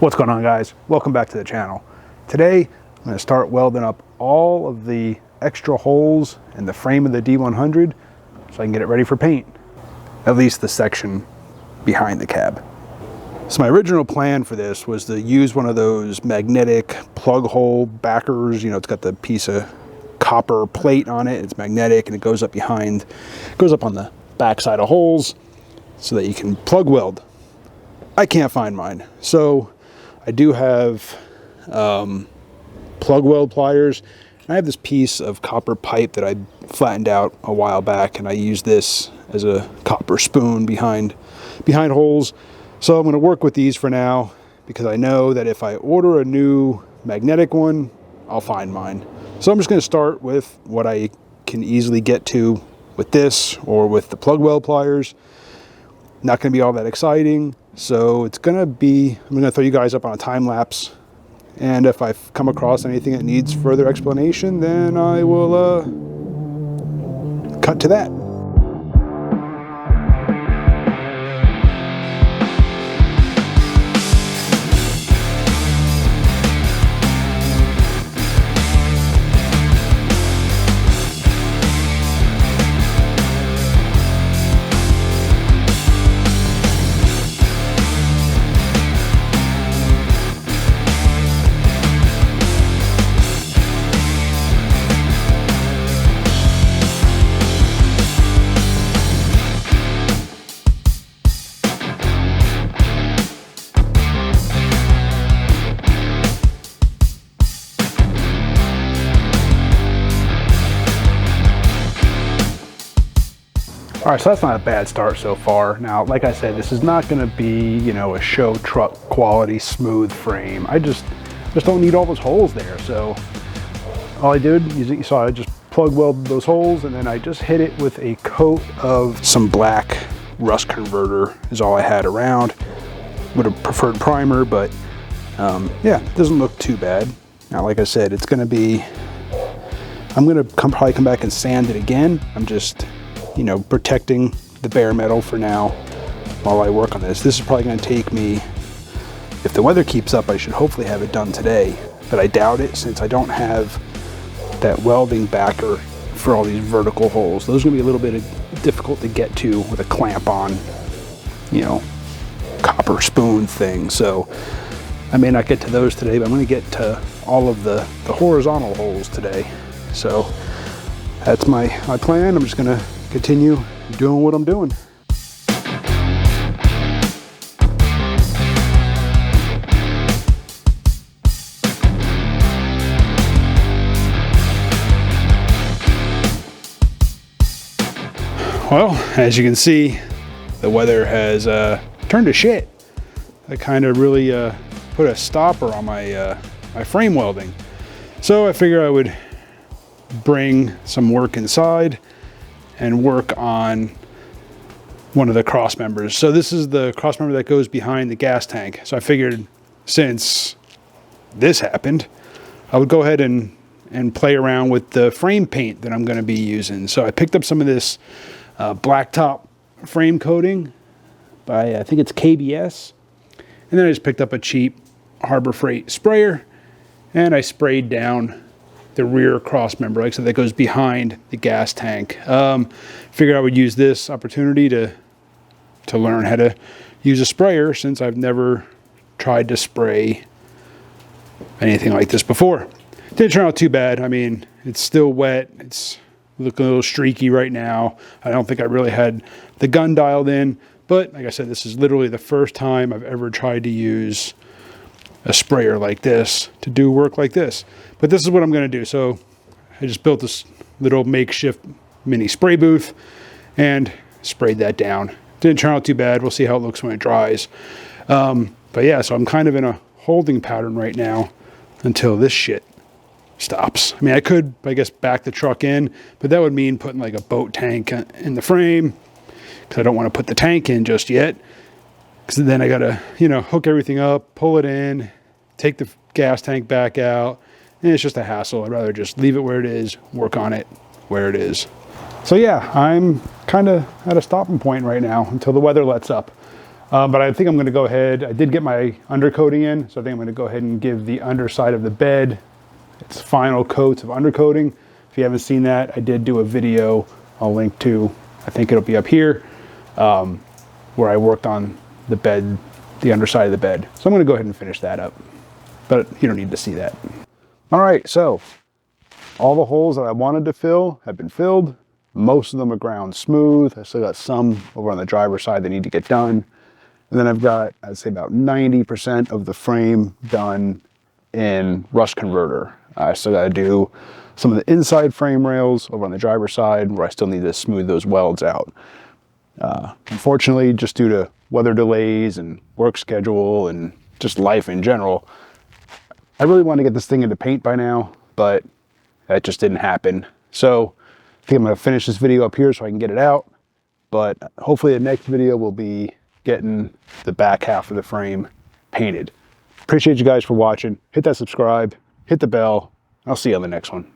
What's going on, guys? Welcome back to the channel. Today I'm going to start welding up all of the extra holes in the frame of the D100 so I can get it ready for paint, at least the section behind the cab. So my original plan for this was to use one of those magnetic plug hole backers. You know, it's got the piece of copper plate on it, it's magnetic, and it goes up behind, goes up on the back side of holes so that you can plug weld. I can't find mine, so I do have plug weld pliers, and I have this piece of copper pipe that I flattened out a while back, and I use this as a copper spoon behind holes. So I'm going to work with these for now, because I know that if I order a new magnetic one, I'll find mine. So I'm just going to start with what I can easily get to with this or with the plug weld pliers. Not going to be all that exciting. So it's going to be, I'm going to throw you guys up on a time lapse. And if I come across anything that needs further explanation, then I will cut to that. All right, so that's not a bad start so far. Now, like I said, this is not going to be, you know, a show truck quality smooth frame. I just don't need all those holes there. So all I did, you saw, I just plug welded those holes, and then I just hit it with a coat of some black rust converter is all I had around. Would have preferred primer, but yeah, it doesn't look too bad. Now, like I said, it's going to be, I'm going to probably come back and sand it again. I'm just, you know, protecting the bare metal for now while I work on this. This is probably going to take me, if the weather keeps up, I should hopefully have it done today, but I doubt it since I don't have that welding backer for all these vertical holes. Those are going to be a little bit difficult to get to with a clamp on, you know, copper spoon thing. So I may not get to those today, but I'm going to get to all of the horizontal holes today. So that's my plan. I'm just going to continue doing what I'm doing. Well, as you can see, the weather has turned to shit. I kind of really put a stopper on my my frame welding. So I figured I would bring some work inside and work on one of the cross members. So this is the cross member that goes behind the gas tank. So I figured since this happened, I would go ahead and play around with the frame paint that I'm going to be using. So I picked up some of this blacktop frame coating by, I think it's KBS. And then I just picked up a cheap Harbor Freight sprayer, and I sprayed down the rear cross member, like I said, that goes behind the gas tank. Figured I would use this opportunity to learn how to use a sprayer, since I've never tried to spray anything like this before. Didn't turn out too bad. I mean, it's still wet. It's looking a little streaky right now. I don't think I really had the gun dialed in, but like I said, this is literally the first time I've ever tried to use a sprayer like this to do work like this. But this is what I'm going to do. So I just built this little makeshift mini spray booth and sprayed that down. Didn't turn out too bad. We'll see how it looks when it dries. But yeah, so I'm kind of in a holding pattern right now until this shit stops. I mean, I could, I guess, back the truck in, but that would mean putting like a boat tank in the frame, because I don't want to put the tank in just yet. Because then I got to, you know, hook everything up, pull it in, take the gas tank back out, and it's just a hassle. I'd rather just leave it where it is, work on it where it is. So yeah, I'm kind of at a stopping point right now until the weather lets up. But I think I'm going to go ahead. I did get my undercoating in, so I think I'm going to go ahead and give the underside of the bed its final coats of undercoating. If you haven't seen that, I did do a video I'll link to. I think it'll be up here, where I worked on the bed, the underside of the bed. So I'm going to go ahead and finish that up, but you don't need to see that. All right, so all the holes that I wanted to fill have been filled. Most of them are ground smooth. I still got some over on the driver's side that need to get done. And then I've got, I'd say about 90% of the frame done in rust converter. I still got to do some of the inside frame rails over on the driver's side where I still need to smooth those welds out. Unfortunately, just due to weather delays and work schedule and just life in general, I really want to get this thing into paint by now, but that just didn't happen. So I think I'm going to finish this video up here so I can get it out. But hopefully the next video will be getting the back half of the frame painted. Appreciate you guys for watching. Hit that subscribe, hit the bell. I'll see you on the next one.